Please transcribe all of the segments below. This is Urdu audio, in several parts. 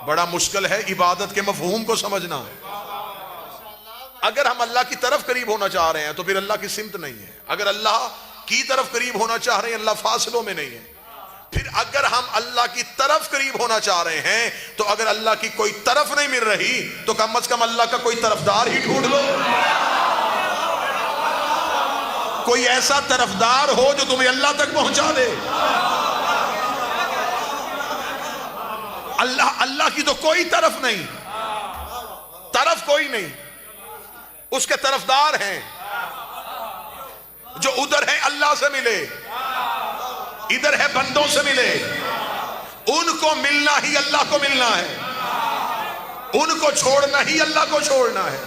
بڑا مشکل ہے عبادت کے مفہوم کو سمجھنا۔ اگر ہم اللہ کی طرف قریب ہونا چاہ رہے ہیں تو پھر اللہ کی سمت نہیں ہے، اگر اللہ کی طرف قریب ہونا چاہ رہے ہیں اللہ فاصلوں میں نہیں ہے، پھر اگر ہم اللہ کی طرف قریب ہونا چاہ رہے ہیں تو اگر اللہ کی کوئی طرف نہیں مل رہی تو کم از کم اللہ کا کوئی طرفدار ہی ڈھونڈ لو، کوئی ایسا طرفدار ہو جو تمہیں اللہ تک پہنچا دے۔ اللہ کی تو کوئی طرف نہیں، طرف کوئی نہیں، اس کے طرفدار ہیں جو ادھر ہے اللہ سے ملے، ادھر ہے بندوں سے ملے، ان کو ملنا ہی اللہ کو ملنا ہے، ان کو چھوڑنا ہی اللہ کو چھوڑنا ہے۔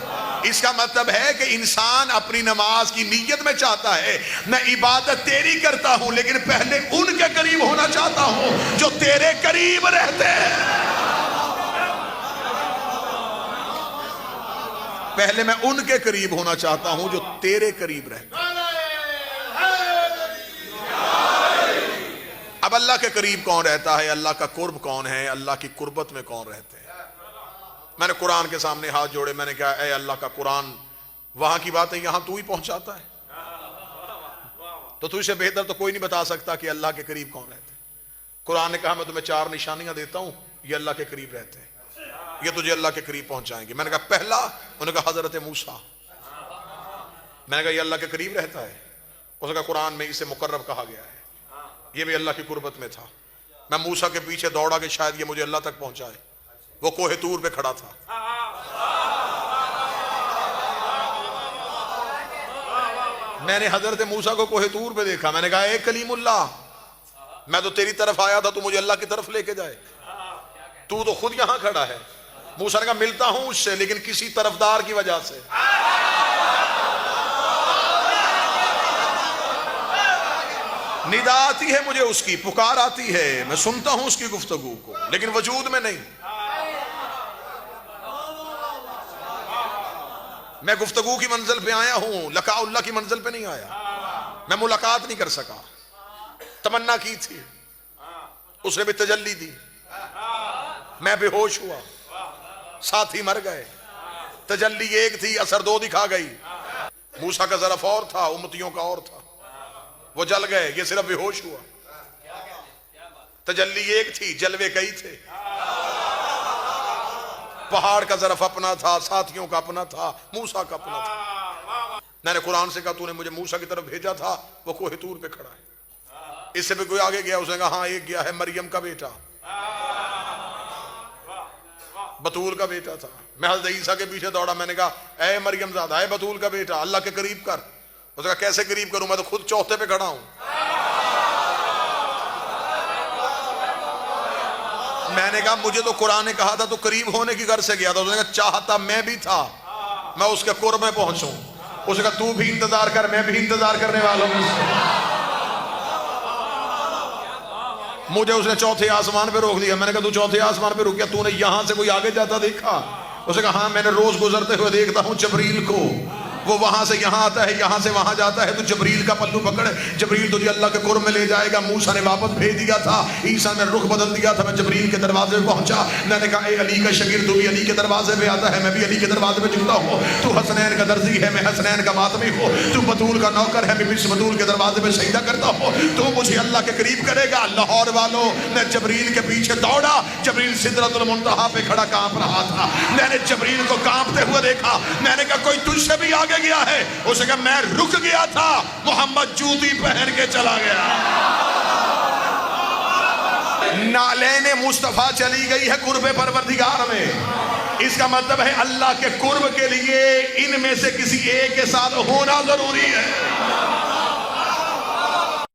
اس کا مطلب ہے کہ انسان اپنی نماز کی نیت میں چاہتا ہے میں عبادت تیری کرتا ہوں لیکن پہلے ان کے قریب ہونا چاہتا ہوں جو تیرے قریب رہتے ہیں، پہلے میں ان کے قریب ہونا چاہتا ہوں جو تیرے قریب رہتے ہیں۔ اب اللہ کے قریب کون رہتا ہے، اللہ کا قرب کون ہے، اللہ کی قربت میں کون رہتے ہیں؟ میں نے قرآن کے سامنے ہاتھ جوڑے، میں نے کہا اے اللہ کا قرآن، وہاں کی باتیں یہاں تو ہی پہنچاتا ہے، تو تجھ سے بہتر تو کوئی نہیں بتا سکتا کہ اللہ کے قریب کون رہتے ہیں۔ قرآن نے کہا میں تمہیں 4 نشانیاں دیتا ہوں، یہ اللہ کے قریب رہتے ہیں، یہ تجھے اللہ کے قریب پہنچائیں گے۔ میں نے کہا پہلا، انہوں نے کہا حضرت موسیٰ۔ میں نے کہا یہ اللہ کے قریب رہتا ہے؟ اس نے کہا قرآن میں اسے مقرب کہا گیا ہے، یہ بھی اللہ کی قربت میں تھا، میں موسیٰ کے پیچھے دوڑا کہ شاید یہ مجھے اللہ تک پہنچائے، وہ کوہ طور پہ کھڑا تھا۔ میں نے حضرت موسیٰ کو کوہ طور پہ دیکھا، میں نے کہا اے کلیم اللہ، میں تو تیری طرف آیا تھا، تو مجھے اللہ کی طرف لے کے جائے، تو خود یہاں کھڑا ہے۔ موسیٰ نے کہا ملتا ہوں اس سے لیکن کسی طرفدار کی وجہ سے۔ ندا آتی ہے مجھے اس کی، پکار آتی ہے، میں سنتا ہوں اس کی گفتگو کو لیکن وجود میں نہیں، میں گفتگو کی منزل پہ آیا ہوں، لقاء اللہ کی منزل پہ نہیں آیا، میں ملاقات نہیں کر سکا۔ تمنا کی تھی، اس نے بھی تجلی دی، میں بے ہوش ہوا، ساتھی مر گئے، تجلی ایک تھی اثر 2 دکھا گئی۔ موسیٰ کا ظرف اور تھا، امتیوں کا اور تھا، وہ جل گئے، یہ صرف بے ہوش ہوا۔ تجلی ایک تھی، جلوے کئی تھے، پہاڑ کا ظرف اپنا تھا، ساتھیوں کا اپنا تھا، موسیٰ کا اپنا تھا۔ میں نے قرآن سے کہا تو نے مجھے موسیٰ کی طرف بھیجا تھا، وہ کوہ طور پہ کھڑا ہے۔ اس سے بھی کوئی آگے گیا، اس نے کہا ہاں ایک گیا ہے، مریم کا بیٹا، بطول کا بیٹا تھا۔ میں حضرت عیسیٰ کے پیچھے دوڑا، میں نے کہا اے مریم زادہ، اے بطول کا بیٹا، اللہ کے قریب کر۔ اس نے کہا کیسے قریب کروں، میں تو خود چوتھے پہ کھڑا ہوں۔ میں نے کہا مجھے تو قرآن نے کہا تھا تو قریب ہونے کی غرض سے گیا تھا۔ اس نے کہا چاہتا میں بھی تھا میں اس کے قرب میں پہنچوں۔ اس نے کہا تو بھی انتظار کر، میں بھی انتظار کرنے والوں میں سے۔ مجھے اس نے چوتھے آسمان پہ روک دیا۔ میں نے کہا تو چوتھے آسمان پہ رک گیا، تو نے یہاں سے کوئی آگے جاتا دیکھا؟ اس نے کہا ہاں میں نے روز گزرتے ہوئے دیکھتا ہوں جبریل کو، وہ وہاں سے یہاں آتا ہے، یہاں سے وہاں جاتا ہے، تو جبریل کا پلو پکڑ، جبریل تجھے اللہ کے قرب میں لے جائے گا۔ موسیٰ نے واپس بھیج دیا تھا، عیسیٰ نے رخ بدل دیا تھا، میں جبریل کے دروازے پہ پہنچا۔ میں نے کہا اے علی کا شاگرد، تو بھی علی کے دروازے پہ آتا ہے، میں بھی علی کے دروازے پہ جھکتا ہوں۔ تو حسنین کا درزی ہے، میں حسنین کا ماتمی ہوں۔ تو بطول کا نوکر ہے، میں بھی بطول کے دروازے پہ سجدہ کرتا ہوں۔ تو مجھے اللہ کے قریب کرے گا۔ لاہور والوں، میں جبریل کے پیچھے دوڑا، جبریل سدرۃ المنتہا پہ کھڑا کانپ رہا تھا۔ میں نے جبریل کو کانپتے ہوئے دیکھا، میں نے کہا کوئی تجھ سے بھی آگے گیا ہے؟ اس نے کہا میں رک گیا تھا، محمد جوتی پہن کے چلا گیا۔ نالین مصطفیٰ چلی گئی ہے قرب پروردگار میں۔ اس کا مطلب ہے اللہ کے قرب کے لیے ان میں سے کسی ایک کے ساتھ ہونا ضروری ہے۔